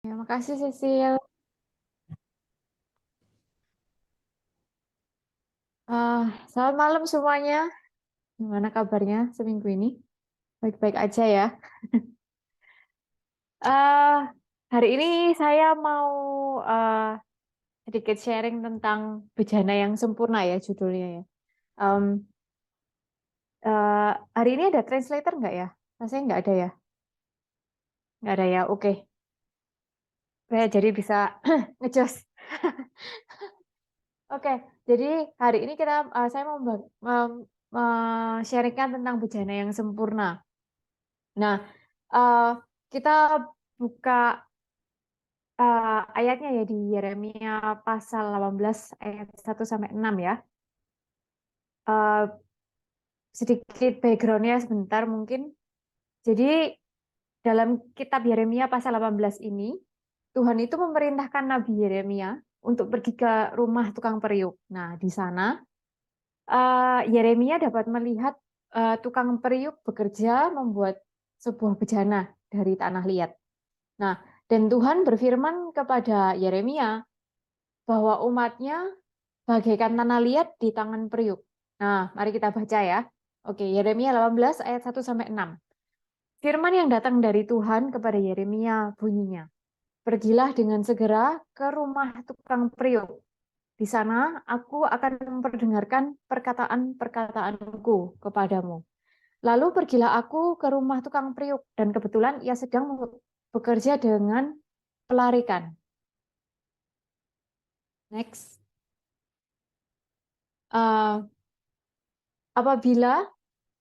Terima kasih, Cecil. Selamat malam semuanya. Gimana kabarnya seminggu ini? Baik-baik aja ya. Eh, Hari ini saya mau eh, sedikit sharing tentang bejana yang sempurna ya judulnya ya. Em, Hari ini ada translator nggak ya? Rasanya nggak ada ya. Nggak ada ya. Oke. Oke, jadi bisa ngejos. Oke, jadi hari ini saya mau sharingkan tentang bejana yang sempurna. Nah, eh, kita buka ayatnya ya di Yeremia pasal 18 ayat 1 sampai 6 ya. Eh, Sedikit backgroundnya sebentar mungkin. Jadi dalam kitab Yeremia pasal 18 ini, Tuhan itu memerintahkan Nabi Yeremia untuk pergi ke rumah tukang periuk. Nah, di sana Yeremia dapat melihat tukang periuk bekerja membuat sebuah bejana dari tanah liat. Nah, dan Tuhan berfirman kepada Yeremia bahwa umatnya bagaikan tanah liat di tangan periuk. Nah, mari kita baca ya. Oke, Yeremia 18 ayat 1 sampai 6. Firman yang datang dari Tuhan kepada Yeremia bunyinya, "Pergilah dengan segera ke rumah tukang periuk. Di sana aku akan memperdengarkan perkataan-perkataanku kepadamu. Lalu pergilah aku ke rumah tukang periuk, dan kebetulan ia sedang bekerja dengan pelarikan." Next. Uh, Apabila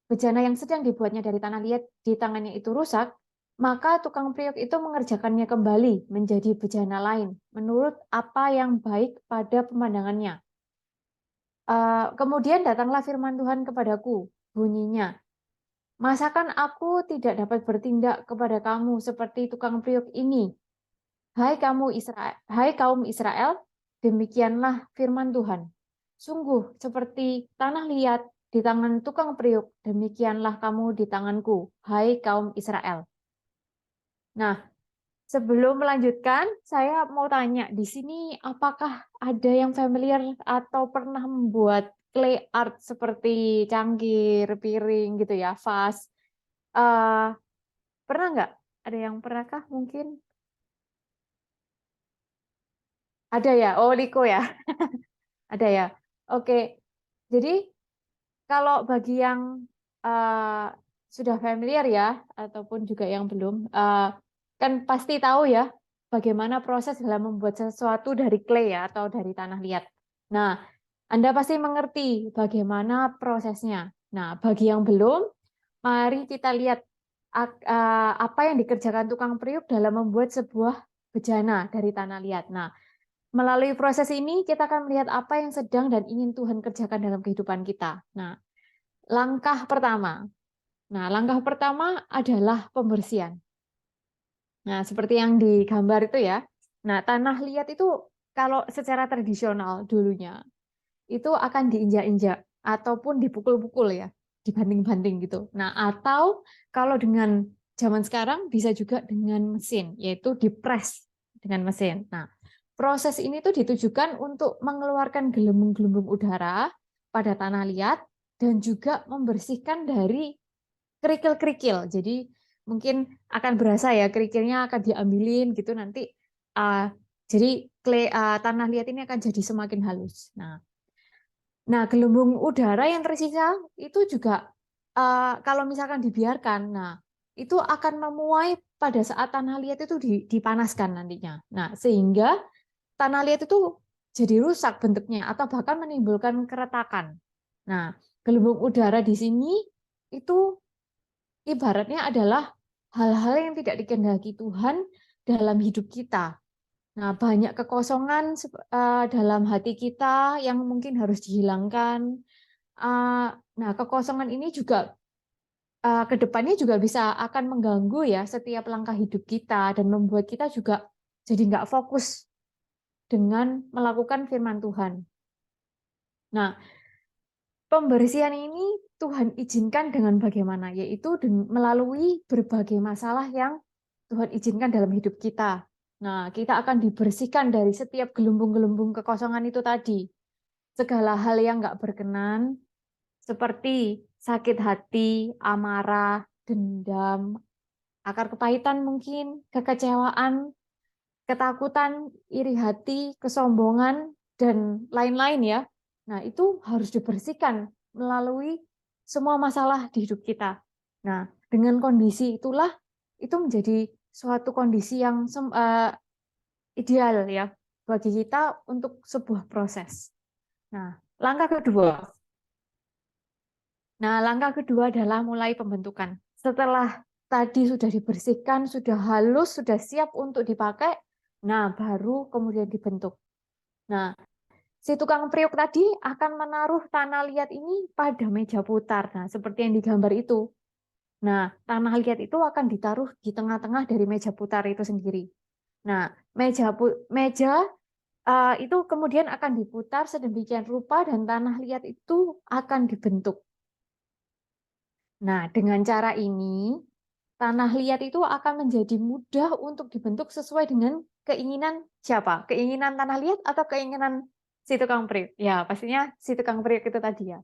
bejana yang sedang dibuatnya dari tanah liat di tangannya itu rusak, maka tukang periuk itu mengerjakannya kembali menjadi bejana lain, menurut apa yang baik pada pemandangannya. Kemudian datanglah firman Tuhan kepadaku, bunyinya, "Masakan aku tidak dapat bertindak kepada kamu seperti tukang periuk ini? Hai kaum Israel, demikianlah firman Tuhan. Sungguh seperti tanah liat di tangan tukang periuk, demikianlah kamu di tanganku, hai kaum Israel." Nah, sebelum melanjutkan, saya mau tanya di sini apakah ada yang familiar atau pernah membuat clay art seperti cangkir, piring gitu ya, vas? Eh, Pernah nggak? Ada yang pernahkah mungkin? Ada ya? Oh, Liko ya? Ada ya? Oke. Jadi kalau bagi yang eh, sudah familiar ya, ataupun juga yang belum, kan pasti tahu ya bagaimana proses dalam membuat sesuatu dari clay ya, atau dari tanah liat. Nah, Anda pasti mengerti bagaimana prosesnya. Nah, bagi yang belum, mari kita lihat apa yang dikerjakan tukang periuk dalam membuat sebuah bejana dari tanah liat. Nah, melalui proses ini, kita akan melihat apa yang sedang dan ingin Tuhan kerjakan dalam kehidupan kita. Nah, langkah pertama. Langkah pertama adalah pembersihan. Nah, seperti yang digambar itu ya. Nah, tanah liat itu kalau secara tradisional dulunya itu akan diinjak-injak ataupun dipukul-pukul ya, dibanting-banting gitu. Nah, atau kalau dengan zaman sekarang bisa juga dengan mesin, yaitu dipres dengan mesin. Nah, proses ini tuh ditujukan untuk mengeluarkan gelembung-gelembung udara pada tanah liat dan juga membersihkan dari kerikil-kerikil. Jadi mungkin akan berasa ya kerikilnya akan diambilin gitu nanti. uh, jadi tanah liat ini akan jadi semakin halus. Nah, gelembung udara yang tersisa itu juga kalau misalkan dibiarkan, nah itu akan memuai pada saat tanah liat itu dipanaskan nantinya. Nah, sehingga tanah liat itu jadi rusak bentuknya atau bahkan menimbulkan keretakan. Nah, gelembung udara di sini itu ibaratnya adalah hal-hal yang tidak dikehendaki Tuhan dalam hidup kita. Nah, banyak kekosongan dalam hati kita yang mungkin harus dihilangkan. Eh, Nah, kekosongan ini juga ke depannya juga bisa akan mengganggu ya setiap langkah hidup kita dan membuat kita juga jadi nggak fokus dengan melakukan firman Tuhan. Nah, pembersihan ini Tuhan izinkan dengan bagaimana? Yaitu melalui berbagai masalah yang Tuhan izinkan dalam hidup kita. Nah, kita akan dibersihkan dari setiap gelembung-gelembung kekosongan itu tadi. Segala hal yang nggak berkenan, seperti sakit hati, amarah, dendam, akar kepahitan mungkin, kekecewaan, ketakutan, iri hati, kesombongan, dan lain-lain ya. Nah, itu harus dibersihkan melalui semua masalah di hidup kita. Nah, dengan kondisi itulah itu menjadi suatu kondisi yang ideal ya bagi kita untuk sebuah proses. Nah, langkah kedua. Nah, langkah kedua adalah mulai pembentukan. Setelah tadi sudah dibersihkan, sudah halus, sudah siap untuk dipakai, nah baru kemudian dibentuk. Nah, si tukang periuk tadi akan menaruh tanah liat ini pada meja putar. Nah, seperti yang digambar itu. Nah, tanah liat itu akan ditaruh di tengah-tengah dari meja putar itu sendiri. Nah, meja itu kemudian akan diputar sedemikian rupa dan tanah liat itu akan dibentuk. Nah, dengan cara ini, tanah liat itu akan menjadi mudah untuk dibentuk sesuai dengan keinginan siapa? Keinginan tanah liat atau keinginan si tukang periuk? Ya, pastinya si tukang periuk itu tadi ya.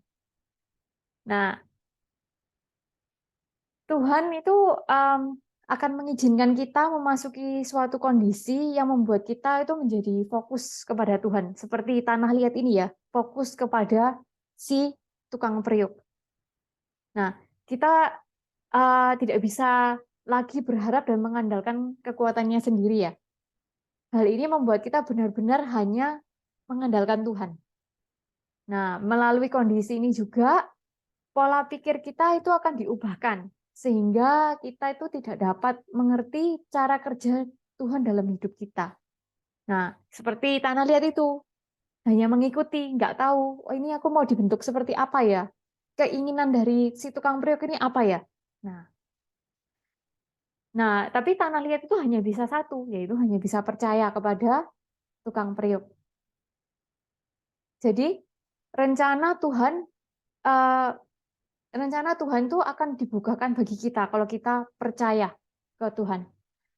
Nah, Tuhan itu akan mengizinkan kita memasuki suatu kondisi yang membuat kita itu menjadi fokus kepada Tuhan. Seperti tanah liat ini ya, fokus kepada si tukang periuk. Nah, kita tidak bisa lagi berharap dan mengandalkan kekuatannya sendiri ya. Hal ini membuat kita benar-benar hanya mengandalkan Tuhan. Nah, melalui kondisi ini juga pola pikir kita itu akan diubahkan sehingga kita itu tidak dapat mengerti cara kerja Tuhan dalam hidup kita. Nah, seperti tanah liat itu hanya mengikuti, nggak tahu, oh ini aku mau dibentuk seperti apa ya? Keinginan dari si tukang periuk ini apa ya? Nah, tapi tanah liat itu hanya bisa satu, yaitu hanya bisa percaya kepada tukang periuk. Jadi rencana Tuhan eh, rencana Tuhan itu akan dibukakan bagi kita kalau kita percaya ke Tuhan.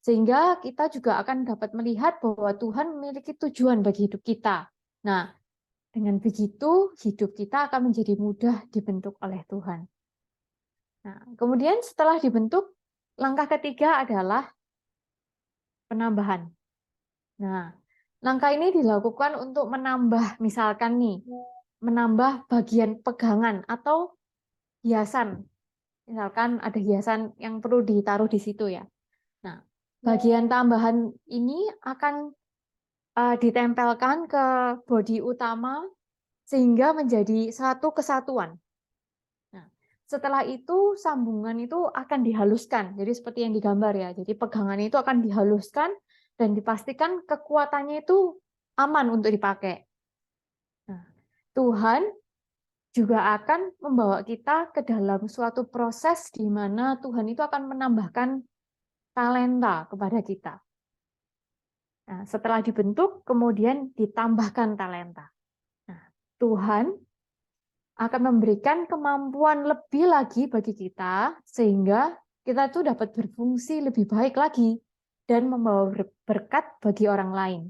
Sehingga kita juga akan dapat melihat bahwa Tuhan memiliki tujuan bagi hidup kita. Nah, dengan begitu hidup kita akan menjadi mudah dibentuk oleh Tuhan. Nah, kemudian setelah dibentuk, langkah ketiga adalah penambahan. Nah, langkah ini dilakukan untuk menambah, misalkan nih, menambah bagian pegangan atau hiasan. Misalkan ada hiasan yang perlu ditaruh di situ ya. Nah, bagian tambahan ini akan ditempelkan ke bodi utama sehingga menjadi satu kesatuan. Nah, setelah itu sambungan itu akan dihaluskan. Jadi seperti yang digambar ya. Jadi pegangan itu akan dihaluskan dan dipastikan kekuatannya itu aman untuk dipakai. Nah, Tuhan juga akan membawa kita ke dalam suatu proses di mana Tuhan itu akan menambahkan talenta kepada kita. Nah, setelah dibentuk, kemudian ditambahkan talenta. Nah, Tuhan akan memberikan kemampuan lebih lagi bagi kita, sehingga kita tuh dapat berfungsi lebih baik lagi dan membawa berkat bagi orang lain.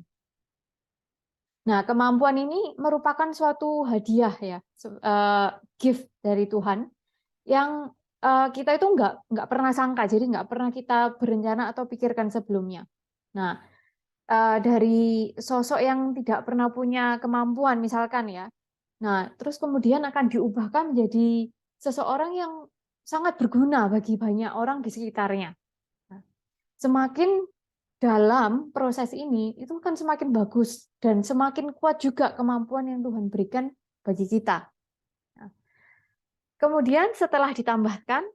Nah, kemampuan ini merupakan suatu hadiah ya, gift dari Tuhan yang kita itu nggak pernah sangka, jadi nggak pernah kita berencana atau pikirkan sebelumnya. Nah, dari sosok yang tidak pernah punya kemampuan, misalkan ya, nah terus kemudian akan diubahkan menjadi seseorang yang sangat berguna bagi banyak orang di sekitarnya. Nah, semakin dalam proses ini itu kan semakin bagus dan semakin kuat juga kemampuan yang Tuhan berikan bagi kita. Nah, kemudian setelah ditambahkan,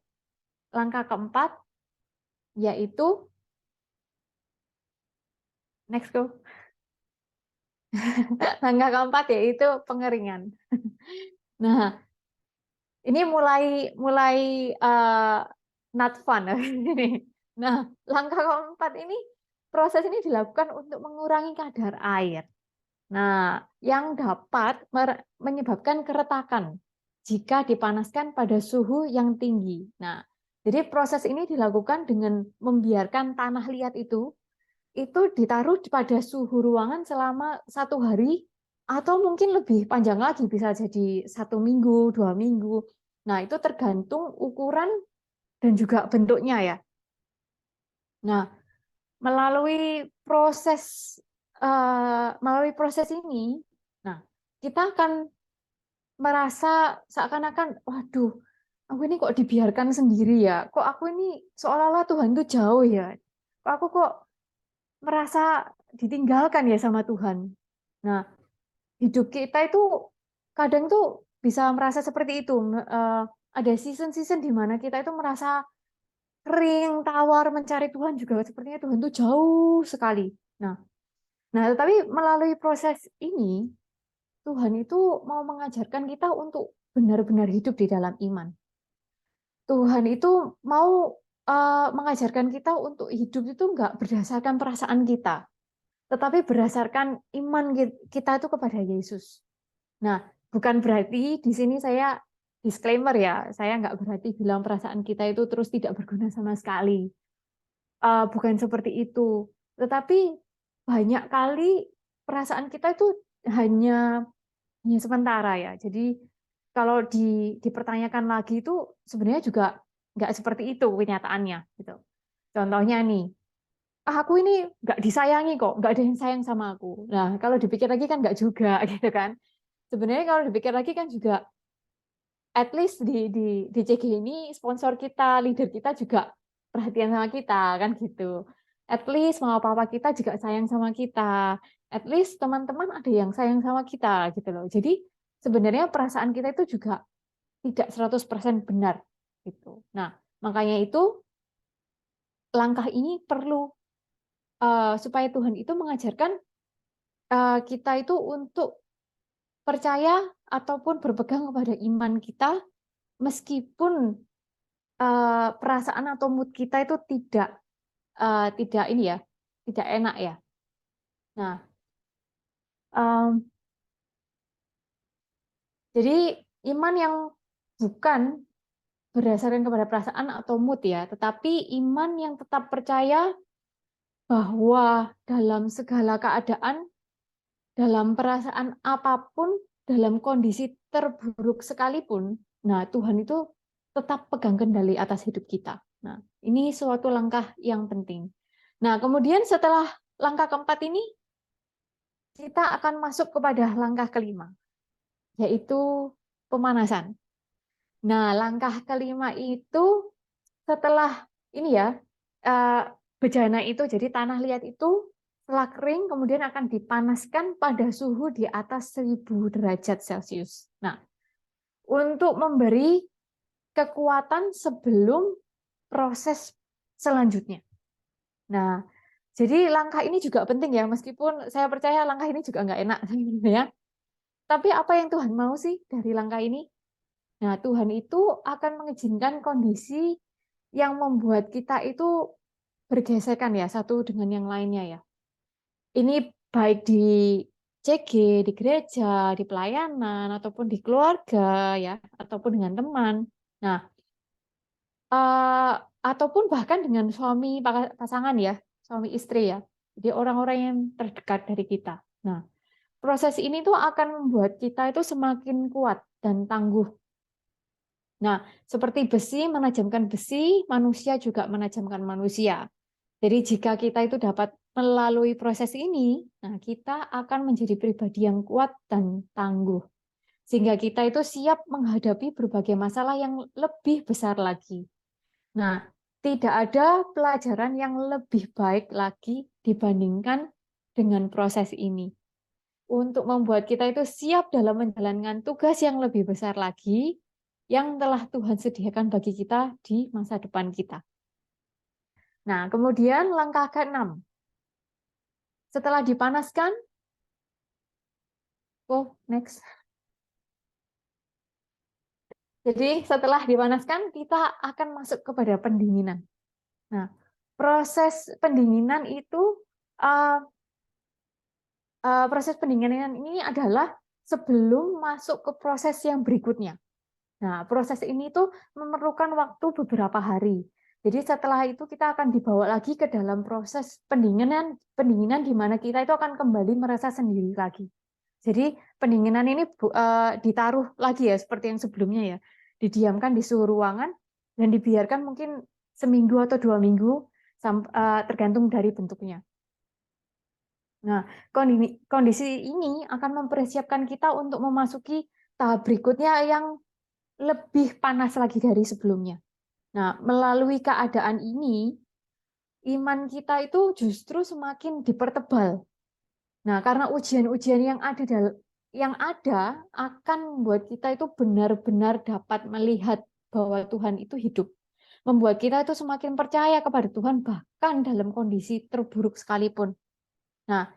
langkah keempat yaitu next go. Langkah keempat yaitu pengeringan. Nah, ini mulai mulai not fun. Nah, langkah keempat ini proses ini dilakukan untuk mengurangi kadar air. Nah, yang dapat menyebabkan keretakan jika dipanaskan pada suhu yang tinggi. Nah, jadi proses ini dilakukan dengan membiarkan tanah liat itu itu ditaruh pada suhu ruangan selama 1 hari atau mungkin lebih panjang lagi, bisa jadi 1 minggu, 2 minggu. Nah, itu tergantung ukuran dan juga bentuknya ya. Nah, melalui proses ini, nah kita akan merasa seakan-akan, waduh, aku ini kok dibiarkan sendiri ya? Kok aku ini seolah-olah Tuhan itu jauh ya? Kok aku kok merasa ditinggalkan ya sama Tuhan? Nah, hidup kita itu kadang tuh bisa merasa seperti itu. Ada season-season di mana kita itu merasa kering, tawar, mencari Tuhan juga sepertinya Tuhan tuh jauh sekali. Nah, tetapi melalui proses ini, Tuhan itu mau mengajarkan kita untuk benar-benar hidup di dalam iman. Tuhan itu mau mengajarkan kita untuk hidup itu nggak berdasarkan perasaan kita, tetapi berdasarkan iman kita itu kepada Yesus. Nah, bukan berarti di sini saya disclaimer ya, saya nggak berarti bilang perasaan kita itu terus tidak berguna sama sekali. Bukan seperti itu. Tetapi banyak kali perasaan kita itu hanya sementara ya. Jadi kalau dipertanyakan lagi itu sebenarnya juga nggak seperti itu kenyataannya gitu. Contohnya nih, aku ini nggak disayangi kok, nggak ada yang sayang sama aku. Nah, kalau dipikir lagi kan nggak juga gitu kan. Sebenarnya kalau dipikir lagi kan juga at least di CG ini sponsor kita, leader kita juga perhatian sama kita kan gitu. At least mama papa kita juga sayang sama kita. At least teman-teman ada yang sayang sama kita gitu loh. Jadi sebenarnya perasaan kita itu juga tidak 100% benar gitu. Nah, makanya itu langkah ini perlu supaya Tuhan itu mengajarkan kita itu untuk percaya ataupun berpegang kepada iman kita meskipun perasaan atau mood kita itu tidak ini ya, tidak enak ya. Nah, jadi iman yang bukan berdasarkan kepada perasaan atau mood ya, tetapi iman yang tetap percaya bahwa dalam segala keadaan, dalam perasaan apapun, dalam kondisi terburuk sekalipun, nah Tuhan itu tetap pegang kendali atas hidup kita. Nah, ini suatu langkah yang penting. Nah, kemudian setelah langkah keempat ini, kita akan masuk kepada langkah kelima, yaitu pemanasan. Nah, langkah kelima itu setelah ini ya, bejana itu, jadi tanah liat itu setelah kering, kemudian akan dipanaskan pada suhu di atas 1000 derajat Celcius. Nah, untuk memberi kekuatan sebelum proses selanjutnya. Nah, jadi langkah ini juga penting ya, meskipun saya percaya langkah ini juga nggak enak, ya. Tapi apa yang Tuhan mau sih dari langkah ini? Nah, Tuhan itu akan mengizinkan kondisi yang membuat kita itu bergesekan ya, satu dengan yang lainnya ya. Ini baik di CG, di gereja, di pelayanan, ataupun di keluarga ya, ataupun dengan teman. Nah, ataupun bahkan dengan suami pasangan ya, suami istri ya. Jadi orang-orang yang terdekat dari kita. Nah, proses ini tuh akan membuat kita itu semakin kuat dan tangguh. Nah, seperti besi menajamkan besi, manusia juga menajamkan manusia. Jadi jika kita itu dapat melalui proses ini, nah kita akan menjadi pribadi yang kuat dan tangguh. Sehingga kita itu siap menghadapi berbagai masalah yang lebih besar lagi. Nah, tidak ada pelajaran yang lebih baik lagi dibandingkan dengan proses ini. Untuk membuat kita itu siap dalam menjalankan tugas yang lebih besar lagi, yang telah Tuhan sediakan bagi kita di masa depan kita. Nah, kemudian langkah ke-6. Setelah dipanaskan, next. Jadi setelah dipanaskan, kita akan masuk kepada pendinginan. Nah, proses pendinginan itu, proses pendinginan ini adalah sebelum masuk ke proses yang berikutnya. Nah, proses ini tuh memerlukan waktu beberapa hari. Jadi setelah itu kita akan dibawa lagi ke dalam proses pendinginan di mana kita itu akan kembali merasa sendiri lagi. Jadi pendinginan ini ditaruh lagi ya seperti yang sebelumnya ya, didiamkan di suhu ruangan dan dibiarkan mungkin seminggu atau 2 minggu tergantung dari bentuknya. Nah, kondisi ini akan mempersiapkan kita untuk memasuki tahap berikutnya yang lebih panas lagi dari sebelumnya. Nah, melalui keadaan ini, iman kita itu justru semakin dipertebal. Nah, karena ujian-ujian yang ada akan membuat kita itu benar-benar dapat melihat bahwa Tuhan itu hidup. Membuat kita itu semakin percaya kepada Tuhan bahkan dalam kondisi terburuk sekalipun. Nah,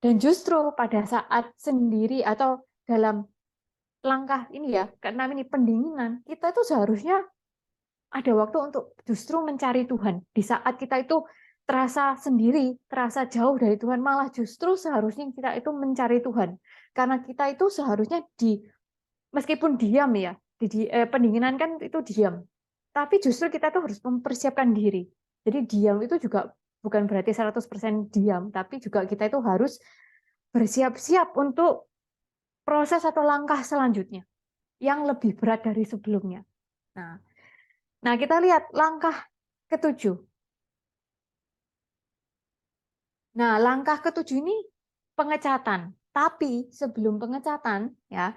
dan justru pada saat sendiri atau dalam langkah ini ya, keenam ini pendinginan, kita itu seharusnya ada waktu untuk justru mencari Tuhan. Di saat kita itu terasa sendiri, terasa jauh dari Tuhan, malah justru seharusnya kita itu mencari Tuhan. Karena kita itu seharusnya meskipun diam ya, pendinginan kan itu diam. Tapi justru kita tuh harus mempersiapkan diri. Jadi diam itu juga bukan berarti 100% diam, tapi juga kita itu harus bersiap-siap untuk proses atau langkah selanjutnya yang lebih berat dari sebelumnya. Nah, kita lihat langkah ketujuh. Nah, langkah ketujuh ini pengecatan. Tapi sebelum pengecatan, ya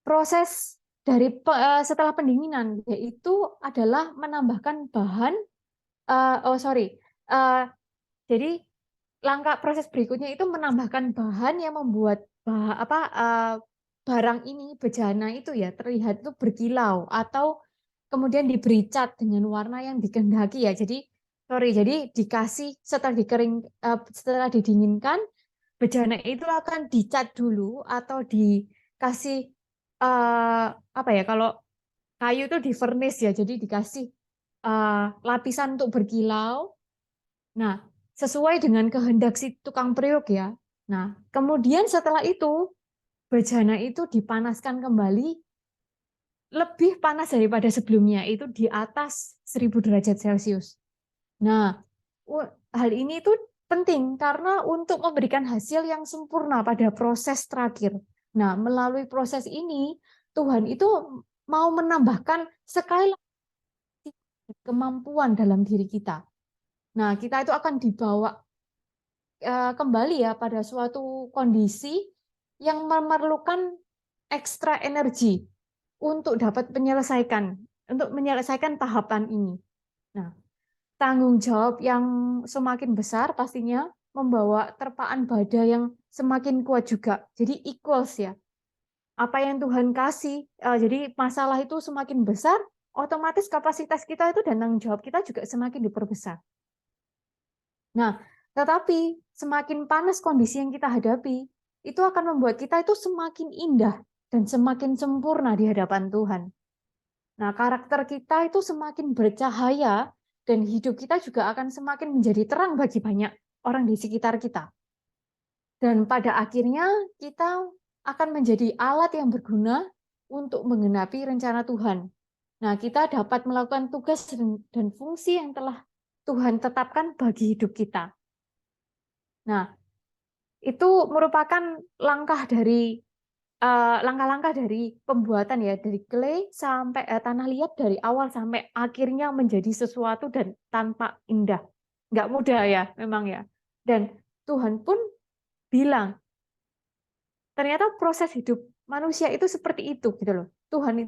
proses setelah pendinginan yaitu adalah menambahkan bahan. Jadi proses berikutnya itu menambahkan bahan yang membuat barang ini bejana itu ya terlihat itu berkilau atau kemudian diberi cat dengan warna yang dikehendaki ya. Jadi dikasih setelah didinginkan bejana itu akan dicat dulu atau dikasih apa ya, kalau kayu itu di furnace ya, jadi dikasih lapisan untuk berkilau. Nah, sesuai dengan kehendak si tukang periuk ya. Nah, kemudian setelah itu bejana itu dipanaskan kembali lebih panas daripada sebelumnya, itu di atas 1000 derajat Celcius. Nah, hal ini itu penting karena untuk memberikan hasil yang sempurna pada proses terakhir. Nah, melalui proses ini Tuhan itu mau menambahkan sekali lagi kemampuan dalam diri kita. Nah, kita itu akan dibawa kembali ya pada suatu kondisi yang memerlukan ekstra energi untuk dapat menyelesaikan tahapan ini. Nah, tanggung jawab yang semakin besar pastinya membawa terpaan badai yang semakin kuat juga. Jadi equals ya. Apa yang Tuhan kasih, jadi masalah itu semakin besar, otomatis kapasitas kita itu dan tanggung jawab kita juga semakin diperbesar. Nah, tetapi semakin panas kondisi yang kita hadapi, itu akan membuat kita itu semakin indah dan semakin sempurna di hadapan Tuhan. Nah, karakter kita itu semakin bercahaya dan hidup kita juga akan semakin menjadi terang bagi banyak orang di sekitar kita. Dan pada akhirnya kita akan menjadi alat yang berguna untuk menggenapi rencana Tuhan. Nah, kita dapat melakukan tugas dan fungsi yang telah Tuhan tetapkan bagi hidup kita. Nah, itu merupakan langkah-langkah dari pembuatan ya, dari clay sampai tanah liat, dari awal sampai akhirnya menjadi sesuatu dan tampak indah. Nggak mudah ya, memang ya. Dan Tuhan pun bilang, ternyata proses hidup manusia itu seperti itu gitu loh. Tuhan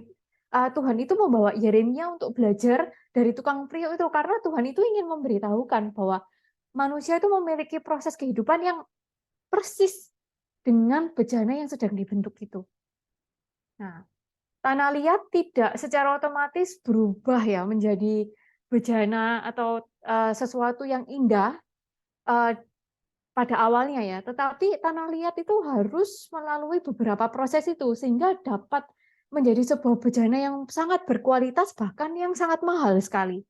itu membawa Yeremia untuk belajar dari tukang priuk itu karena Tuhan itu ingin memberitahukan bahwa manusia itu memiliki proses kehidupan yang persis dengan bejana yang sedang dibentuk itu. Nah, tanah liat tidak secara otomatis berubah ya menjadi bejana atau sesuatu yang indah pada awalnya ya, tetapi tanah liat itu harus melalui beberapa proses itu sehingga dapat menjadi sebuah bejana yang sangat berkualitas bahkan yang sangat mahal sekali.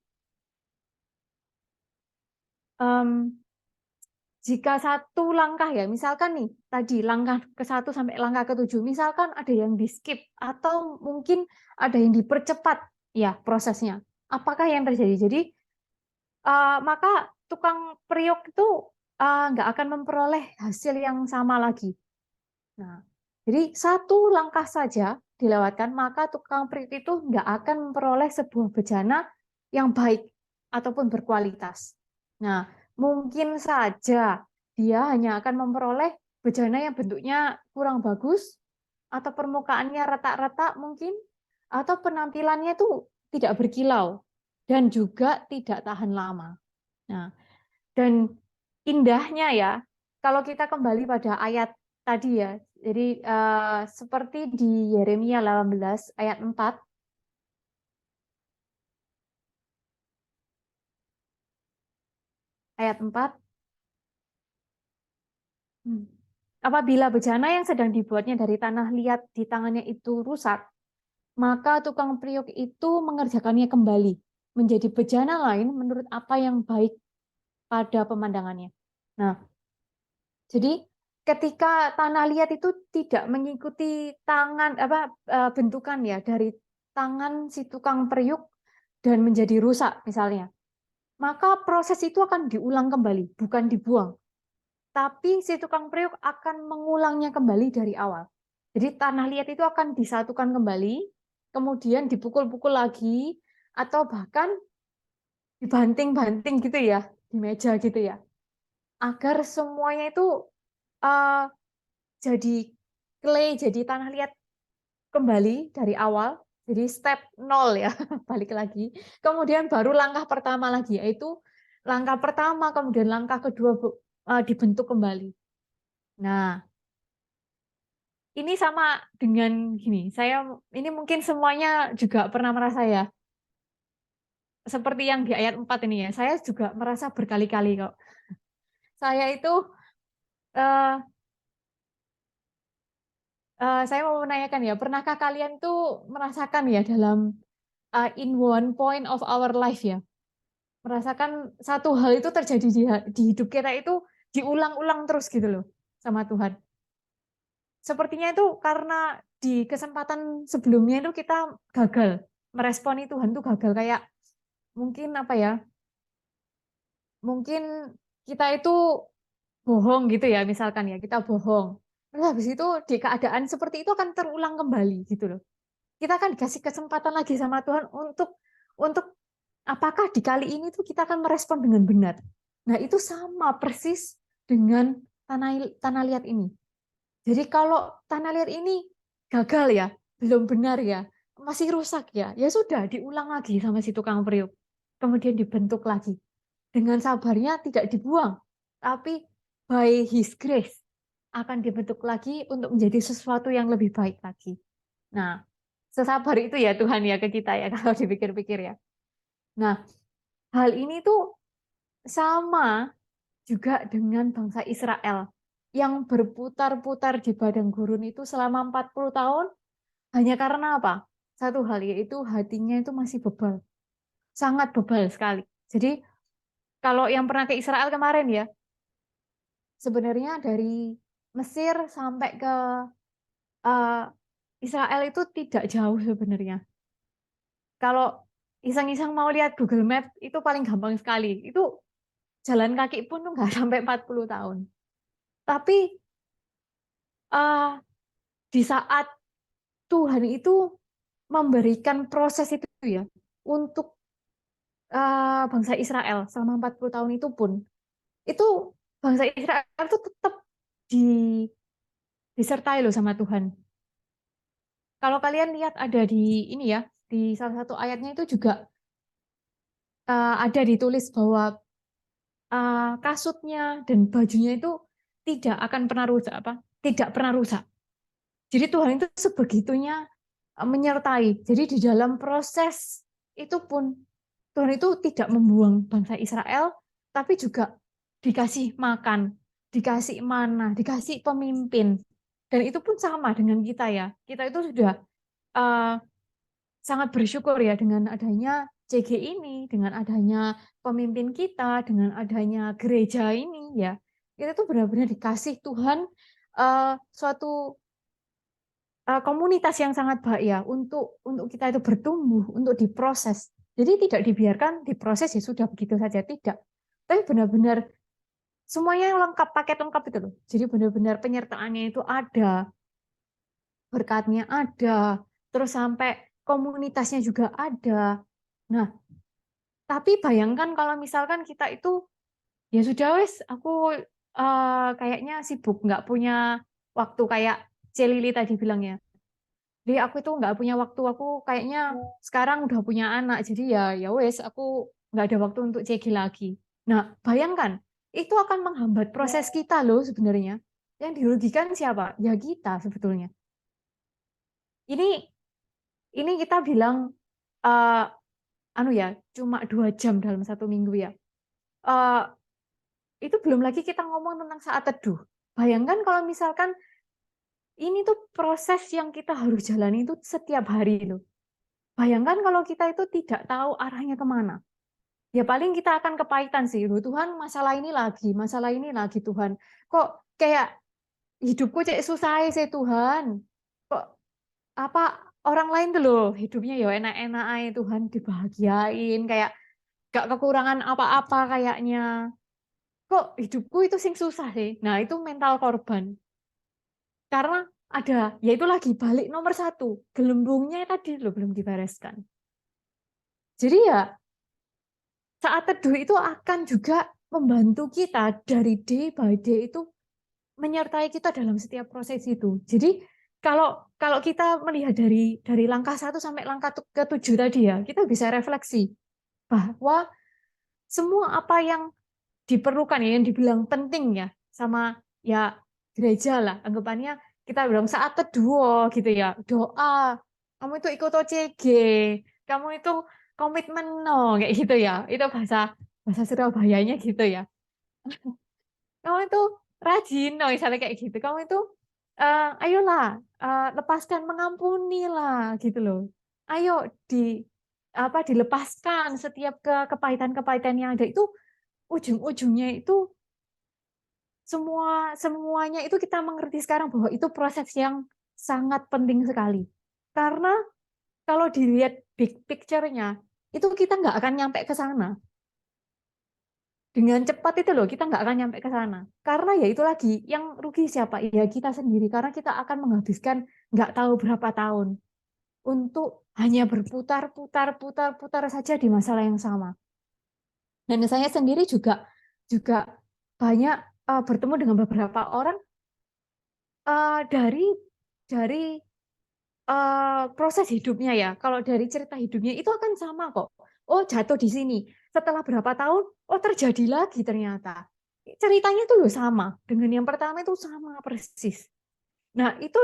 Jika satu langkah ya, misalkan nih tadi langkah ke-1 sampai langkah ke-7, misalkan ada yang di skip atau mungkin ada yang dipercepat ya prosesnya. apakah yang terjadi? Jadi maka tukang periuk itu nggak akan memperoleh hasil yang sama lagi. Nah, jadi satu langkah saja dilewatkan, maka tukang periuk itu nggak akan memperoleh sebuah bejana yang baik ataupun berkualitas. Nah, mungkin saja dia hanya akan memperoleh bejana yang bentuknya kurang bagus, atau permukaannya retak-retak mungkin, atau penampilannya itu tidak berkilau, dan juga tidak tahan lama. Nah, dan indahnya ya, kalau kita kembali pada ayat tadi ya, jadi seperti di Yeremia 18 ayat 4, ayat 4, apabila bejana yang sedang dibuatnya dari tanah liat di tangannya itu rusak, maka tukang periuk itu mengerjakannya kembali menjadi bejana lain menurut apa yang baik pada pemandangannya. Nah, jadi ketika tanah liat itu tidak mengikuti tangan bentukan ya dari tangan si tukang periuk dan menjadi rusak misalnya, maka proses itu akan diulang kembali, bukan dibuang. Tapi si tukang periuk akan mengulangnya kembali dari awal. Jadi tanah liat itu akan disatukan kembali, kemudian dipukul-pukul lagi, atau bahkan dibanting-banting gitu ya, di meja gitu ya, agar semuanya itu uh, jadi clay, jadi tanah liat kembali dari awal. Jadi step nol ya, balik lagi. Kemudian baru langkah pertama lagi, yaitu langkah pertama, kemudian langkah kedua dibentuk kembali. Nah, ini sama dengan gini, saya ini mungkin semuanya juga pernah merasa ya, seperti yang di ayat 4 ini ya, saya juga merasa berkali-kali kok. Saya itu, uh, saya mau menanyakan ya, pernahkah kalian tuh merasakan ya dalam in one point of our life ya, merasakan satu hal itu terjadi di hidup kita itu diulang-ulang terus gitu loh sama Tuhan. Sepertinya itu karena di kesempatan sebelumnya itu kita gagal meresponi Tuhan tuh gagal, kayak mungkin apa ya? Mungkin kita itu bohong gitu ya, misalkan ya kita bohong. Terus habis itu di keadaan seperti itu akan terulang kembali gitu loh. Kita akan dikasih kesempatan lagi sama Tuhan untuk apakah di kali ini tuh kita akan merespon dengan benar. Nah, itu sama persis dengan tanah liat ini. Jadi kalau tanah liat ini gagal ya, belum benar ya, masih rusak ya, ya sudah diulang lagi sama si tukang periuk. Kemudian dibentuk lagi. Dengan sabarnya tidak dibuang, tapi by His grace akan dibentuk lagi untuk menjadi sesuatu yang lebih baik lagi. Nah, sesabar itu ya Tuhan ya ke kita ya kalau dipikir-pikir ya. Nah, hal ini tuh sama juga dengan bangsa Israel yang berputar-putar di padang gurun itu selama 40 tahun hanya karena apa? Satu hal, yaitu hatinya itu masih bebal. Sangat bebal sekali. Jadi kalau yang pernah ke Israel kemarin ya, sebenarnya dari Mesir sampai ke uh, Israel itu tidak jauh sebenarnya. Kalau iseng-iseng mau lihat Google Map itu paling gampang sekali. Itu jalan kaki pun tuh nggak sampai 40 tahun. Tapi uh, di saat Tuhan itu memberikan proses itu ya untuk bangsa Israel selama 40 tahun itu pun, itu bangsa Israel itu tetap di, disertai loh sama Tuhan. Kalau kalian lihat ada di ini ya, di salah satu ayatnya itu juga ada ditulis bahwa kasutnya dan bajunya itu tidak akan pernah rusak apa? Tidak pernah rusak. Jadi Tuhan itu sebegitunya menyertai. Jadi di dalam proses itu pun Tuhan itu tidak membuang bangsa Israel, tapi juga dikasih makan, dikasih mana, dikasih pemimpin. Dan itu pun sama dengan kita ya. Kita itu sudah uh, sangat bersyukur ya dengan adanya CG ini, dengan adanya pemimpin kita, dengan adanya gereja ini ya. Kita tuh benar-benar dikasih Tuhan suatu komunitas yang sangat baik ya untuk kita itu bertumbuh, untuk diproses. Jadi tidak dibiarkan diproses ya sudah begitu saja, tidak. Tapi benar-benar semuanya yang lengkap, paket lengkap itu loh. Jadi benar-benar penyertaannya itu ada, berkatnya ada, terus sampai komunitasnya juga ada. Nah, tapi bayangkan kalau misalkan kita itu ya sudah wes, aku kayaknya sibuk, nggak punya waktu kayak Celili tadi bilangnya. Jadi aku itu nggak punya waktu, aku kayaknya sekarang udah punya anak, jadi ya wes, aku nggak ada waktu untuk CG lagi. Nah, bayangkan itu akan menghambat proses kita loh sebenarnya. Yang dirugikan siapa? Ya kita sebetulnya. Ini ini kita bilang eh anu ya, cuma 2 jam dalam 1 minggu ya. Eh itu belum lagi kita ngomong tentang saat teduh. Bayangkan kalau misalkan ini tuh proses yang kita harus jalani itu setiap hari loh. Bayangkan kalau kita itu tidak tahu arahnya kemana. Ya paling kita akan kepahitan sih. Loh, Tuhan, masalah ini lagi Tuhan. Kok kayak hidupku cek susah sih Tuhan. Kok apa orang lain tuh loh hidupnya ya enak-enak aja Tuhan, dibahagiain kayak gak kekurangan apa-apa kayaknya. Kok hidupku itu sing susah sih. Nah, itu mental korban. Karena ada, yaitu lagi balik nomor satu, gelembungnya tadi loh belum dibereskan. Jadi ya saat teduh itu akan juga membantu kita dari day by day itu menyertai kita dalam setiap proses itu. Jadi kalau kalau kita melihat dari langkah 1 sampai langkah ke-7 tadi ya, kita bisa refleksi bahwa semua apa yang diperlukan ya, yang dibilang penting ya sama ya gereja lah, anggapannya kita bilang saat teduh gitu ya, doa, kamu itu ikut OCG, kamu itu komitmen no kayak gitu ya, itu bahasa bahasa Surabayanya gitu ya. Kamu itu rajin no, misalnya kayak gitu, kamu itu ayolah lepaskan, mengampuni lah gitu loh, ayo dilepaskan setiap kepahitan-kepahitan yang ada itu, ujung-ujungnya itu semuanya itu kita mengerti sekarang bahwa itu proses yang sangat penting sekali. Karena kalau dilihat big picture-nya, itu kita nggak akan nyampe ke sana. Dengan cepat itu loh, kita nggak akan nyampe ke sana. Karena ya itu lagi, yang rugi siapa? Ya kita sendiri. Karena kita akan menghabiskan nggak tahu berapa tahun untuk hanya berputar-putar saja di masalah yang sama. Dan saya sendiri juga juga banyak bertemu dengan beberapa orang dari proses hidupnya ya. Kalau dari cerita hidupnya itu akan sama kok. Oh, jatuh di sini. Setelah berapa tahun, oh terjadi lagi ternyata. Ceritanya tuh loh sama. Dengan yang pertama itu sama persis. Nah, itu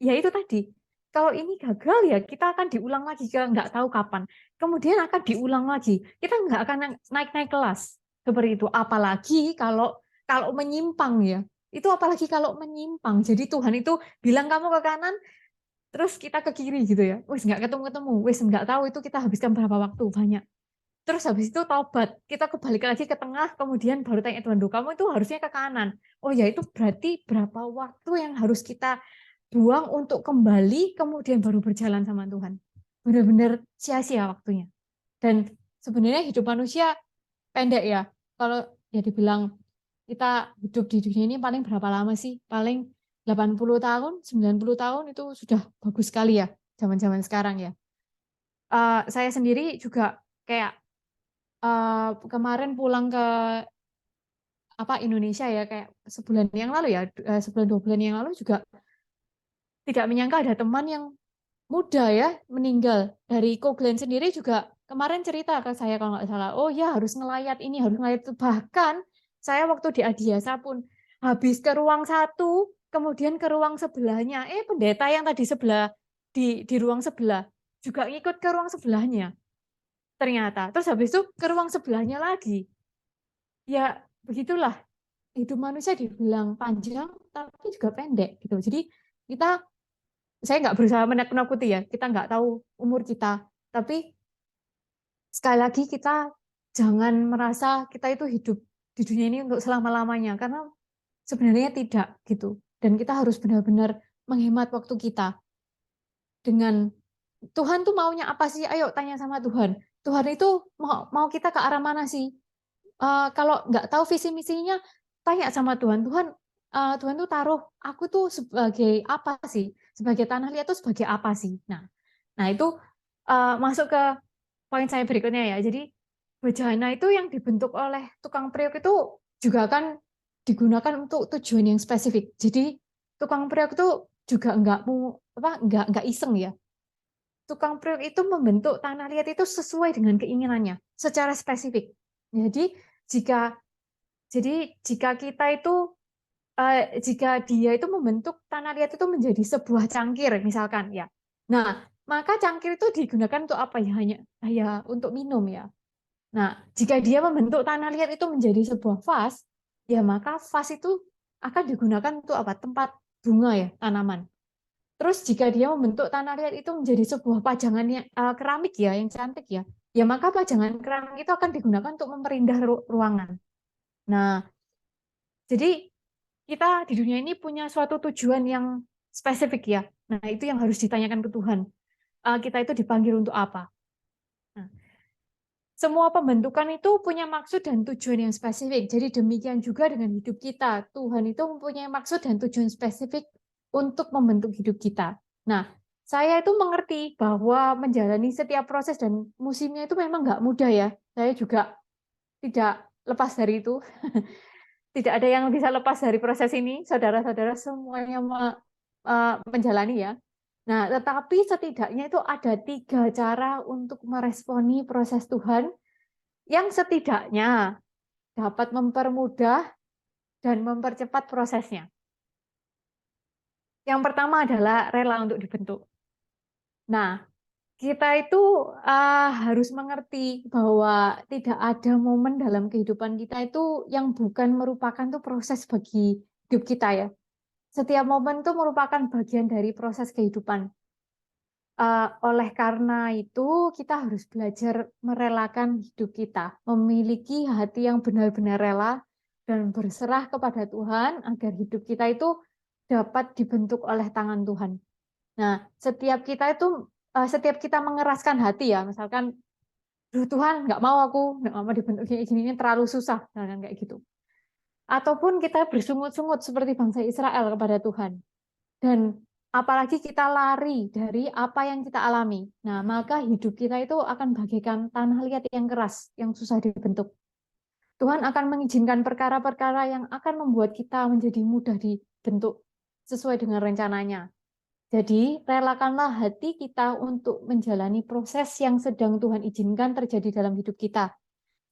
ya itu tadi. Kalau ini gagal ya kita akan diulang lagi ke nggak tahu kapan. Kemudian akan diulang lagi. Kita nggak akan naik-naik kelas seperti itu. Apalagi kalau kalau menyimpang ya. Itu apalagi kalau menyimpang. Jadi Tuhan itu bilang kamu ke kanan, terus kita ke kiri gitu ya, wis nggak ketemu, wis nggak tahu itu kita habiskan berapa waktu banyak. Terus habis itu taubat, kita kebalik lagi ke tengah, kemudian baru tanya Tuhan, kamu itu harusnya ke kanan. Oh ya, itu berarti berapa waktu yang harus kita buang untuk kembali, kemudian baru berjalan sama Tuhan. Benar-benar sia-sia waktunya. Dan sebenarnya hidup manusia pendek ya. Kalau ya dibilang kita hidup di dunia ini paling berapa lama sih? Paling 80 tahun, 90 tahun itu sudah bagus sekali ya, zaman-zaman sekarang ya. Saya sendiri juga kayak kemarin pulang ke Indonesia ya, kayak sebulan yang lalu ya, sebulan 2 bulan yang lalu juga tidak menyangka ada teman yang muda ya meninggal. Dari Koglen sendiri juga kemarin cerita ke saya kalau nggak salah, oh ya harus ngelayat ini, harus ngelayat itu. Bahkan saya waktu di Adiasa pun habis ke ruang satu, kemudian ke ruang sebelahnya, pendeta yang tadi sebelah di ruang sebelah juga ngikut ke ruang sebelahnya ternyata. Terus habis itu ke ruang sebelahnya lagi. Ya begitulah, hidup manusia dibilang panjang tapi juga pendek gitu. Jadi kita saya nggak berusaha menakut-nakuti ya, kita nggak tahu umur kita, tapi sekali lagi kita jangan merasa kita itu hidup di dunia ini untuk selama-lamanya, karena sebenarnya tidak gitu. Dan kita harus benar-benar menghemat waktu kita dengan Tuhan tuh maunya apa sih? Ayo tanya sama Tuhan. Tuhan itu mau kita ke arah mana sih? Kalau nggak tahu visi misinya, tanya sama Tuhan. Tuhan tuh taruh aku tuh sebagai apa sih? Sebagai tanah liat tuh sebagai apa sih? Nah itu masuk ke poin saya berikutnya ya. Jadi bejana itu yang dibentuk oleh tukang periuk itu juga akan digunakan untuk tujuan yang spesifik. Jadi tukang periuk itu juga nggak iseng ya. Tukang periuk itu membentuk tanah liat itu sesuai dengan keinginannya secara spesifik. Jadi jika jika kita itu jika dia itu membentuk tanah liat itu menjadi sebuah cangkir misalkan ya. Nah, maka cangkir itu digunakan untuk apa ya? Hanya untuk minum ya. Nah, jika dia membentuk tanah liat itu menjadi sebuah vas, ya maka vas itu akan digunakan untuk apa? Tempat bunga ya, tanaman. Terus jika dia membentuk tanah liat itu menjadi sebuah pajangan keramik ya, yang cantik ya, ya maka pajangan keramik itu akan digunakan untuk memperindah ruangan. Nah, jadi kita di dunia ini punya suatu tujuan yang spesifik ya. Nah, itu yang harus ditanyakan ke Tuhan. Kita itu dipanggil untuk apa? Nah, semua pembentukan itu punya maksud dan tujuan yang spesifik. Jadi demikian juga dengan hidup kita. Tuhan itu mempunyai maksud dan tujuan spesifik untuk membentuk hidup kita. Nah, saya itu mengerti bahwa menjalani setiap proses dan musimnya itu memang nggak mudah ya. Saya juga tidak lepas dari itu. Tidak ada yang bisa lepas dari proses ini. Saudara-saudara semuanya menjalani ya. Nah, tetapi setidaknya itu ada 3 cara untuk meresponi proses Tuhan yang setidaknya dapat mempermudah dan mempercepat prosesnya. Yang pertama adalah rela untuk dibentuk. Nah, kita itu harus mengerti bahwa tidak ada momen dalam kehidupan kita itu yang bukan merupakan tuh proses bagi hidup kita ya. Setiap momen itu merupakan bagian dari proses kehidupan. Oleh karena itu, kita harus belajar merelakan hidup kita, memiliki hati yang benar-benar rela dan berserah kepada Tuhan agar hidup kita itu dapat dibentuk oleh tangan Tuhan. Nah, setiap kita mengeraskan hati ya, misalkan, duh Tuhan, nggak mau dibentuk kayak gini, ini terlalu susah, misalkan kayak gitu. Ataupun kita bersungut-sungut seperti bangsa Israel kepada Tuhan. Dan apalagi kita lari dari apa yang kita alami. Nah, maka hidup kita itu akan bagaikan tanah liat yang keras, yang susah dibentuk. Tuhan akan mengizinkan perkara-perkara yang akan membuat kita menjadi mudah dibentuk sesuai dengan rencananya. Jadi, relakanlah hati kita untuk menjalani proses yang sedang Tuhan izinkan terjadi dalam hidup kita.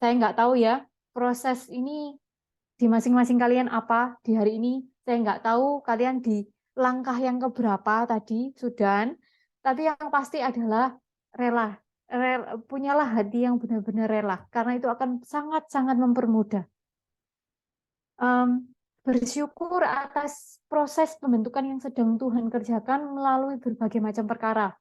Saya nggak tahu ya, proses ini di masing-masing kalian apa di hari ini. Saya nggak tahu kalian di langkah yang keberapa tadi, Sudan. Tapi yang pasti adalah rela. Punyalah hati yang benar-benar rela. Karena itu akan sangat-sangat mempermudah. Bersyukur atas proses pembentukan yang sedang Tuhan kerjakan melalui berbagai macam perkara.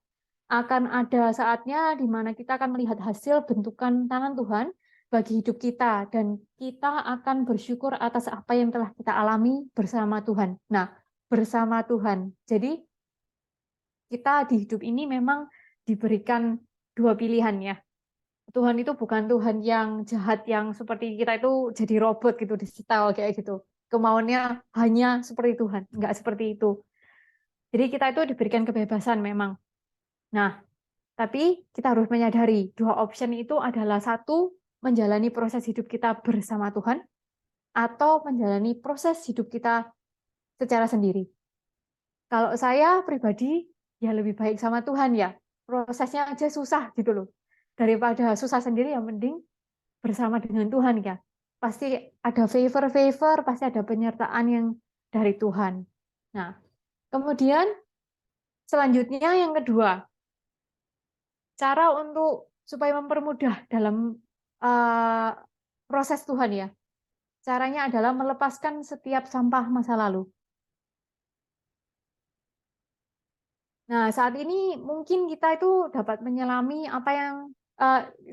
Akan ada saatnya di mana kita akan melihat hasil bentukan tangan Tuhan bagi hidup kita, dan kita akan bersyukur atas apa yang telah kita alami bersama Tuhan. Nah, bersama Tuhan. Jadi, kita di hidup ini memang diberikan 2 pilihan ya. Tuhan itu bukan Tuhan yang jahat, yang seperti kita itu jadi robot gitu, disetel kayak gitu. Kemauannya hanya seperti Tuhan, nggak seperti itu. Jadi kita itu diberikan kebebasan memang. Nah, tapi kita harus menyadari 2 option itu adalah, satu, menjalani proses hidup kita bersama Tuhan, atau menjalani proses hidup kita secara sendiri. Kalau saya pribadi, ya lebih baik sama Tuhan ya. Prosesnya aja susah gitu loh. Daripada susah sendiri, ya mending bersama dengan Tuhan ya. Pasti ada favor-favor, pasti ada penyertaan yang dari Tuhan. Nah, kemudian selanjutnya yang kedua, cara untuk supaya mempermudah dalam uh, proses Tuhan ya. Caranya adalah melepaskan setiap sampah masa lalu. Nah, saat ini mungkin kita itu dapat menyelami apa yang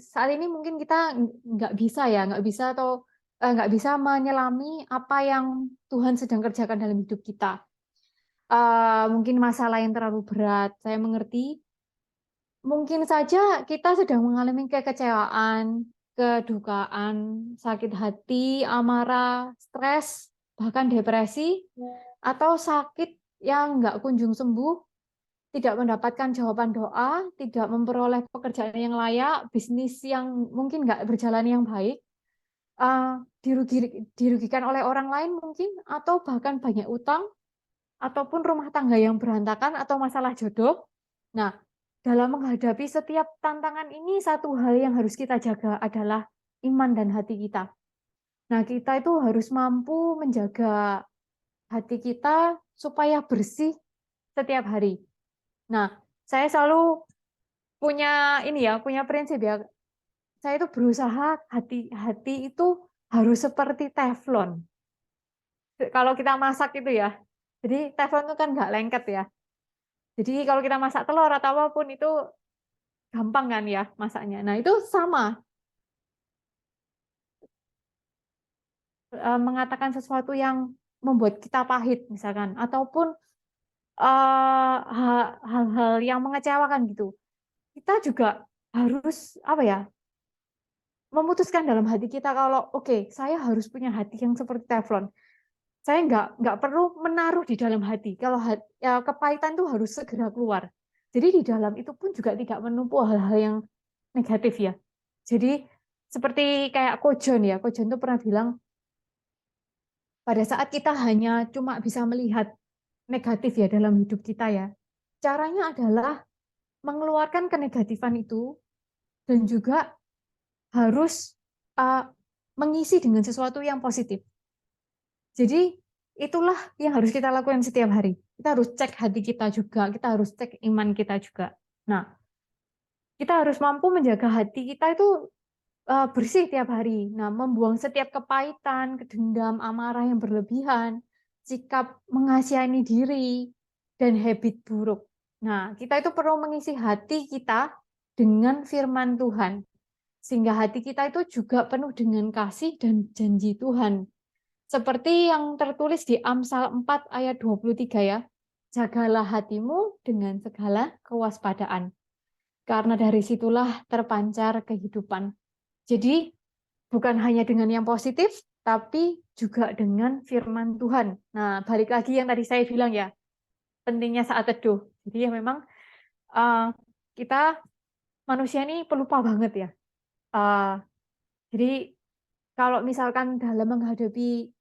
saat ini mungkin kita nggak bisa ya, nggak bisa menyelami apa yang Tuhan sedang kerjakan dalam hidup kita. Mungkin masalah yang terlalu berat, saya mengerti. mungkin saja kita sedang mengalami kekecewaan, kedukaan, sakit hati, amarah, stres, bahkan depresi, atau sakit yang nggak kunjung sembuh, tidak mendapatkan jawaban doa, tidak memperoleh pekerjaan yang layak, bisnis yang mungkin nggak berjalan yang baik, dirugikan oleh orang lain mungkin, atau bahkan banyak utang, ataupun rumah tangga yang berantakan, atau masalah jodoh. Nah, dalam menghadapi setiap tantangan ini, satu hal yang harus kita jaga adalah iman dan hati kita. Nah, kita itu harus mampu menjaga hati kita supaya bersih setiap hari. Nah, saya selalu punya prinsip ya. Saya itu berusaha hati itu harus seperti teflon. Kalau kita masak itu ya, jadi teflon itu kan nggak lengket ya. Jadi kalau kita masak telur atau apapun itu gampang kan ya masaknya. Nah itu sama, mengatakan sesuatu yang membuat kita pahit misalkan, ataupun hal-hal yang mengecewakan gitu. Kita juga harus apa ya, memutuskan dalam hati kita kalau oke, saya harus punya hati yang seperti teflon. Saya nggak perlu menaruh di dalam hati. Kalau ya, kepahitan itu harus segera keluar. Jadi di dalam itu pun juga tidak menumpuk hal-hal yang negatif ya. Jadi seperti kayak Kojon ya. Kojon itu pernah bilang pada saat kita hanya cuma bisa melihat negatif ya dalam hidup kita ya. Caranya adalah mengeluarkan kenegatifan itu dan juga harus uh, mengisi dengan sesuatu yang positif. Jadi itulah yang harus kita lakukan setiap hari. Kita harus cek hati kita juga, kita harus cek iman kita juga. Nah, kita harus mampu menjaga hati kita itu bersih tiap hari. Nah, membuang setiap kepahitan, kedendam, amarah yang berlebihan, sikap mengasihani diri, dan habit buruk. Nah, kita itu perlu mengisi hati kita dengan firman Tuhan. Sehingga hati kita itu juga penuh dengan kasih dan janji Tuhan. Seperti yang tertulis di Amsal 4 ayat 23 ya. Jagalah hatimu dengan segala kewaspadaan. Karena dari situlah terpancar kehidupan. Jadi bukan hanya dengan yang positif, tapi juga dengan firman Tuhan. Nah, balik lagi yang tadi saya bilang ya, pentingnya saat teduh. Jadi ya memang uh, kita manusia ini pelupa banget ya. Jadi kalau misalkan dalam menghadapi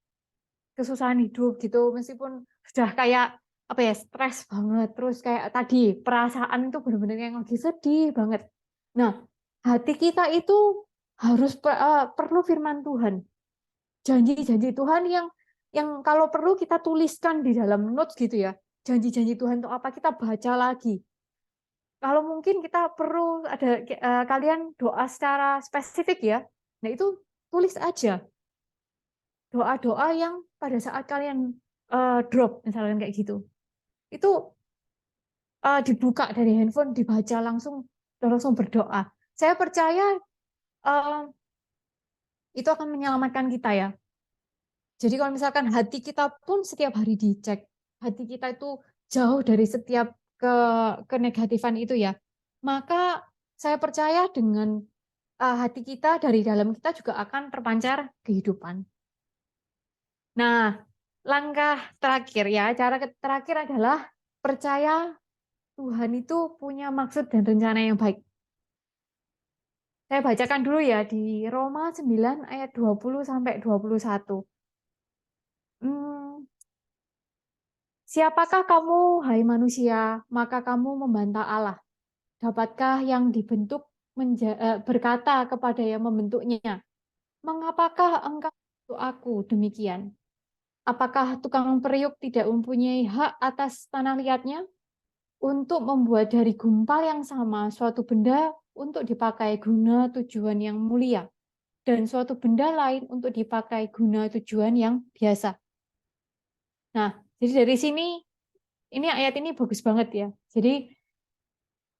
kesusahan hidup gitu, meskipun sudah kayak apa ya, stres banget, terus kayak tadi perasaan itu benar-benar yang lagi sedih banget. Nah, hati kita itu harus perlu firman Tuhan, janji-janji Tuhan yang kalau perlu kita tuliskan di dalam notes gitu ya, janji-janji Tuhan itu apa, kita baca lagi. Kalau mungkin kita perlu ada kalian doa secara spesifik ya, nah itu tulis aja doa-doa yang pada saat kalian drop misalkan kayak gitu, itu dibuka dari handphone, dibaca langsung, langsung berdoa. Saya percaya uh, itu akan menyelamatkan kita ya. Jadi kalau misalkan hati kita pun setiap hari dicek, hati kita itu jauh dari setiap kenegatifan itu ya, maka saya percaya dengan hati kita dari dalam kita juga akan terpancar kehidupan. Nah, langkah terakhir ya, cara terakhir adalah percaya Tuhan itu punya maksud dan rencana yang baik. Saya bacakan dulu ya di Roma 9 ayat 20 sampai 21. Hmm, Siapakah kamu, hai manusia, maka kamu membantah Allah? Dapatkah yang dibentuk berkata kepada yang membentuknya, mengapakah engkau membentuk aku demikian? Apakah tukang periuk tidak mempunyai hak atas tanah liatnya? Untuk membuat dari gumpal yang sama suatu benda untuk dipakai guna tujuan yang mulia, dan suatu benda lain untuk dipakai guna tujuan yang biasa. Nah, jadi dari sini, ini ayat ini bagus banget ya. Jadi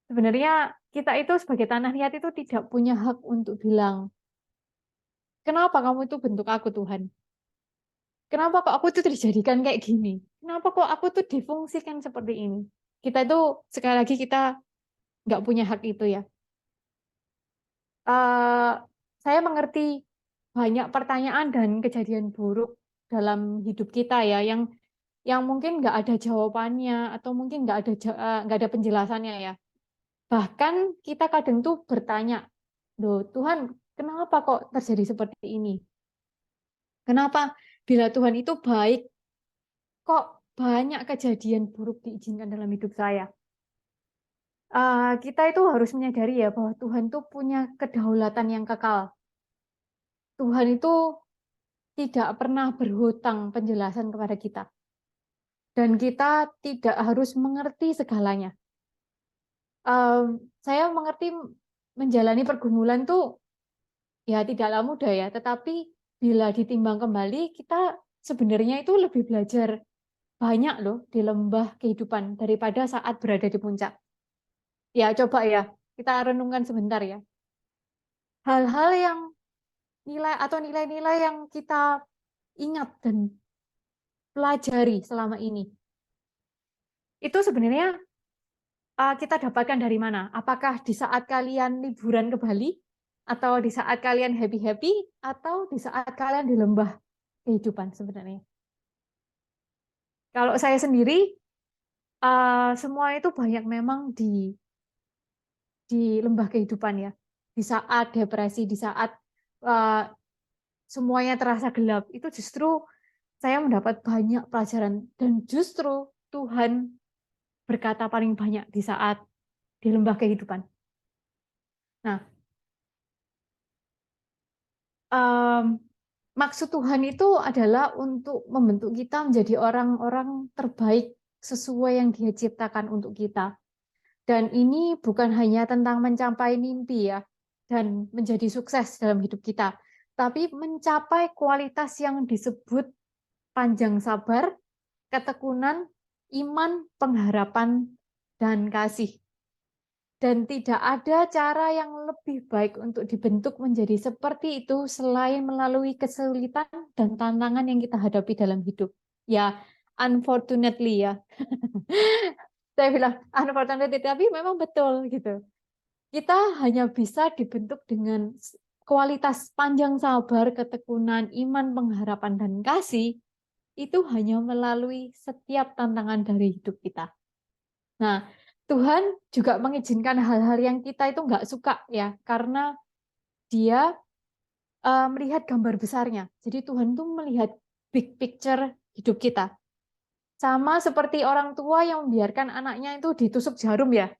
sebenarnya kita itu sebagai tanah liat itu tidak punya hak untuk bilang, kenapa kamu itu bentuk aku Tuhan? Kenapa kok aku itu dijadikan kayak gini? Kenapa kok aku tuh difungsikan seperti ini? Kita itu sekali lagi kita nggak punya hak itu ya. Eh, saya mengerti banyak pertanyaan dan kejadian buruk dalam hidup kita ya, yang mungkin nggak ada jawabannya atau mungkin nggak ada penjelasannya ya. Bahkan kita kadang tuh bertanya, loh Tuhan, kenapa kok terjadi seperti ini? Kenapa bila Tuhan itu baik, kok banyak kejadian buruk diizinkan dalam hidup saya? Kita itu harus menyadari ya bahwa Tuhan itu punya kedaulatan yang kekal. Tuhan itu tidak pernah berhutang penjelasan kepada kita. Dan kita tidak harus mengerti segalanya. Saya mengerti menjalani pergumulan tuh ya tidaklah mudah ya, tetapi bila ditimbang kembali, kita sebenarnya itu lebih belajar banyak loh di lembah kehidupan daripada saat berada di puncak. Ya coba ya, kita renungkan sebentar ya. Hal-hal yang nilai-nilai yang kita ingat dan pelajari selama ini, itu sebenarnya kita dapatkan dari mana? Apakah di saat kalian liburan ke Bali, atau di saat kalian happy-happy, atau di saat kalian di lembah kehidupan sebenarnya? Kalau saya sendiri, semua itu banyak memang di lembah kehidupan ya. Di saat depresi, di saat uh, semuanya terasa gelap, itu justru saya mendapat banyak pelajaran. Dan justru Tuhan berkata paling banyak di saat di lembah kehidupan. Nah, um, maksud Tuhan itu adalah untuk membentuk kita menjadi orang-orang terbaik sesuai yang Dia ciptakan untuk kita. Dan ini bukan hanya tentang mencapai mimpi ya, dan menjadi sukses dalam hidup kita, tapi mencapai kualitas yang disebut panjang sabar, ketekunan, iman, pengharapan, dan kasih. Dan tidak ada cara yang lebih baik untuk dibentuk menjadi seperti itu selain melalui kesulitan dan tantangan yang kita hadapi dalam hidup. Ya, unfortunately ya. Saya bilang unfortunately, tapi memang betul gitu. Kita hanya bisa dibentuk dengan kualitas panjang sabar, ketekunan, iman, pengharapan, dan kasih, itu hanya melalui setiap tantangan dari hidup kita. Nah, Tuhan juga mengizinkan hal-hal yang kita itu nggak suka ya, karena Dia melihat gambar besarnya. Jadi Tuhan tuh melihat big picture hidup kita. Sama seperti orang tua yang membiarkan anaknya itu ditusuk jarum ya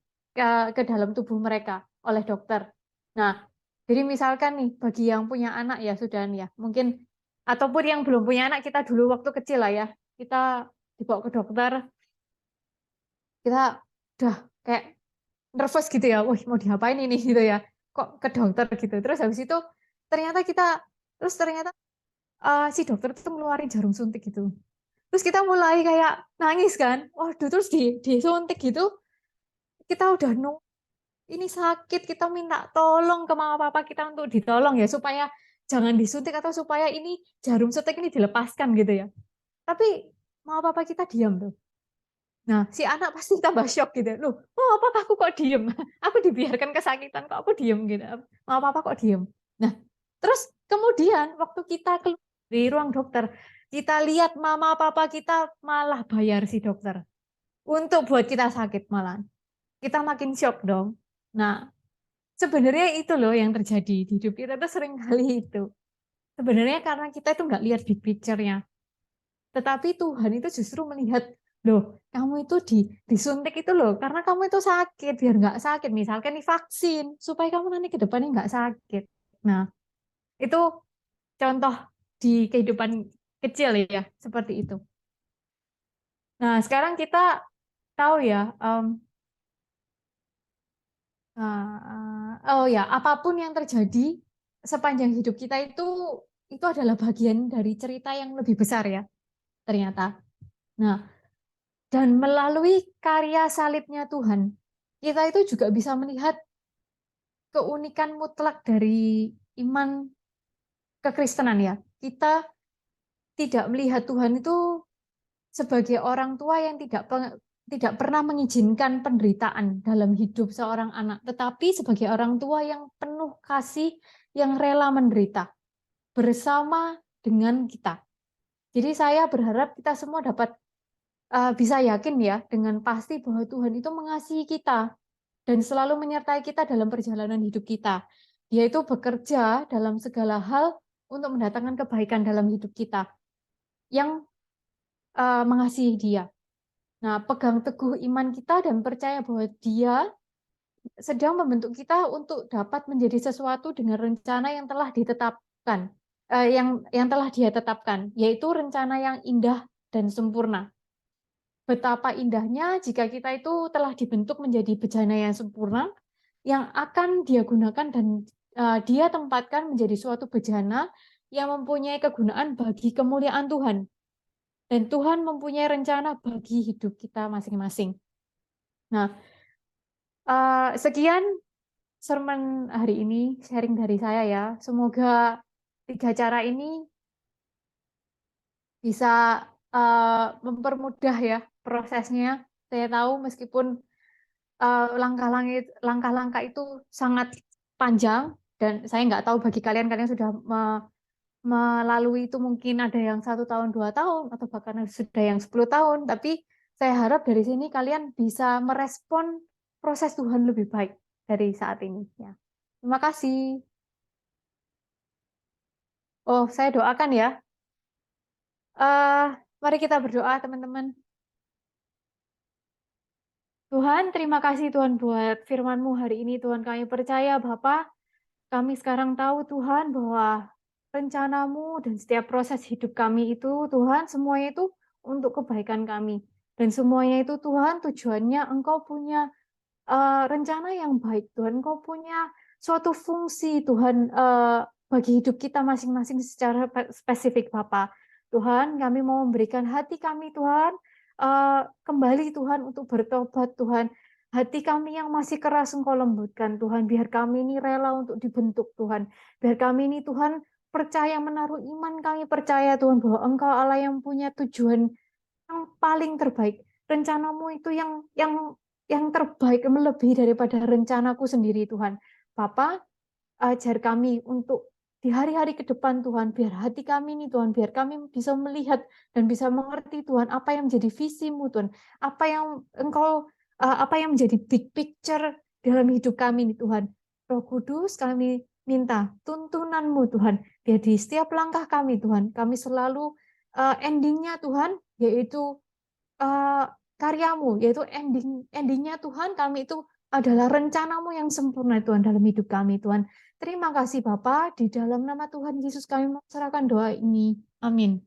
ke dalam tubuh mereka oleh dokter. Nah, jadi misalkan nih bagi yang punya anak ya sudah nih ya, mungkin ataupun yang belum punya anak, kita dulu waktu kecil lah ya, kita dibawa ke dokter, kita udah kayak nervous gitu ya, wah mau diapain ini gitu ya, kok ke dokter gitu. Terus habis itu ternyata ternyata si dokter itu ngeluarin jarum suntik gitu. Terus kita mulai kayak nangis kan, waduh, terus disuntik gitu, kita udah nunggu ini sakit, kita minta tolong ke mama papa kita untuk ditolong ya, supaya jangan disuntik atau supaya ini jarum suntik ini dilepaskan gitu ya. Tapi mama papa kita diam tuh. Nah, si anak pasti tambah shock gitu. Loh, oh papa aku kok diem? Aku dibiarkan kesakitan kok aku diem gitu. Mama papa kok diem? Nah, terus kemudian waktu kita keluar dari ruang dokter, kita lihat mama papa kita malah bayar si dokter untuk buat kita sakit malah. Kita makin shock dong. Nah, sebenarnya itu loh yang terjadi di hidup kita tuh sering kali itu. Sebenarnya karena kita itu nggak lihat big picture-nya. Tetapi Tuhan itu justru melihat, loh, kamu itu disuntik itu loh, karena kamu itu sakit, biar nggak sakit. Misalkan nih vaksin, supaya kamu nanti ke depannya nggak sakit. Nah, itu contoh di kehidupan kecil ya, seperti itu. Nah, sekarang kita tahu ya, oh ya, apapun yang terjadi sepanjang hidup kita itu adalah bagian dari cerita yang lebih besar ya, ternyata. Nah, dan melalui karya salibnya Tuhan, kita itu juga bisa melihat keunikan mutlak dari iman kekristenan ya. Kita tidak melihat Tuhan itu sebagai orang tua yang tidak tidak pernah mengizinkan penderitaan dalam hidup seorang anak, tetapi sebagai orang tua yang penuh kasih, yang rela menderita bersama dengan kita. Jadi saya berharap kita semua dapat bisa yakin ya dengan pasti bahwa Tuhan itu mengasihi kita dan selalu menyertai kita dalam perjalanan hidup kita. Dia itu bekerja dalam segala hal untuk mendatangkan kebaikan dalam hidup kita yang mengasihi Dia. Nah, pegang teguh iman kita dan percaya bahwa Dia sedang membentuk kita untuk dapat menjadi sesuatu dengan rencana yang telah ditetapkan, yang telah Dia tetapkan, yaitu rencana yang indah dan sempurna. Betapa indahnya jika kita itu telah dibentuk menjadi bejana yang sempurna, yang akan Dia gunakan dan Dia tempatkan menjadi suatu bejana yang mempunyai kegunaan bagi kemuliaan Tuhan. Dan Tuhan mempunyai rencana bagi hidup kita masing-masing. Nah, sekian sermon hari ini, sharing dari saya ya. Semoga 3 cara ini bisa mempermudah ya prosesnya. Saya tahu meskipun langkah-langkah itu sangat panjang, dan saya nggak tahu bagi kalian sudah melalui itu mungkin ada yang 1 tahun, 2 tahun, atau bahkan sudah yang 10 tahun. Tapi saya harap dari sini kalian bisa merespon proses Tuhan lebih baik dari saat ini. Ya. Terima kasih. Oh, saya doakan ya. Mari kita berdoa, teman-teman. Tuhan, terima kasih Tuhan buat firman-Mu hari ini. Tuhan, kami percaya Bapa, kami sekarang tahu Tuhan bahwa rencana-Mu dan setiap proses hidup kami itu, Tuhan, semuanya itu untuk kebaikan kami. Dan semuanya itu Tuhan, tujuannya Engkau punya rencana yang baik, Tuhan. Engkau punya suatu fungsi, Tuhan, bagi hidup kita masing-masing secara spesifik, Bapa. Tuhan, kami mau memberikan hati kami, Tuhan, kembali, Tuhan, untuk bertobat, Tuhan. Hati kami yang masih keras Engkau lembutkan, Tuhan. Biar kami ini rela untuk dibentuk, Tuhan. Biar kami ini, Tuhan, percaya menaruh iman kami, percaya, Tuhan, bahwa Engkau Allah yang punya tujuan yang paling terbaik. Rencanamu itu yang terbaik, melebihi daripada rencanaku sendiri, Tuhan. Bapa, ajar kami untuk di hari-hari ke depan, Tuhan, biar hati kami ini, Tuhan, biar kami bisa melihat dan bisa mengerti, Tuhan, apa yang menjadi visimu, Tuhan, apa yang menjadi big picture dalam hidup kami ini, Tuhan. Roh Kudus, kami minta tuntunanmu, Tuhan, biar di setiap langkah kami, Tuhan, kami selalu endingnya, Tuhan, yaitu karyamu, yaitu endingnya, Tuhan, kami itu adalah rencanamu yang sempurna, Tuhan, dalam hidup kami, Tuhan. Terima kasih Bapa, di dalam nama Tuhan Yesus kami menserahkan doa ini. Amin.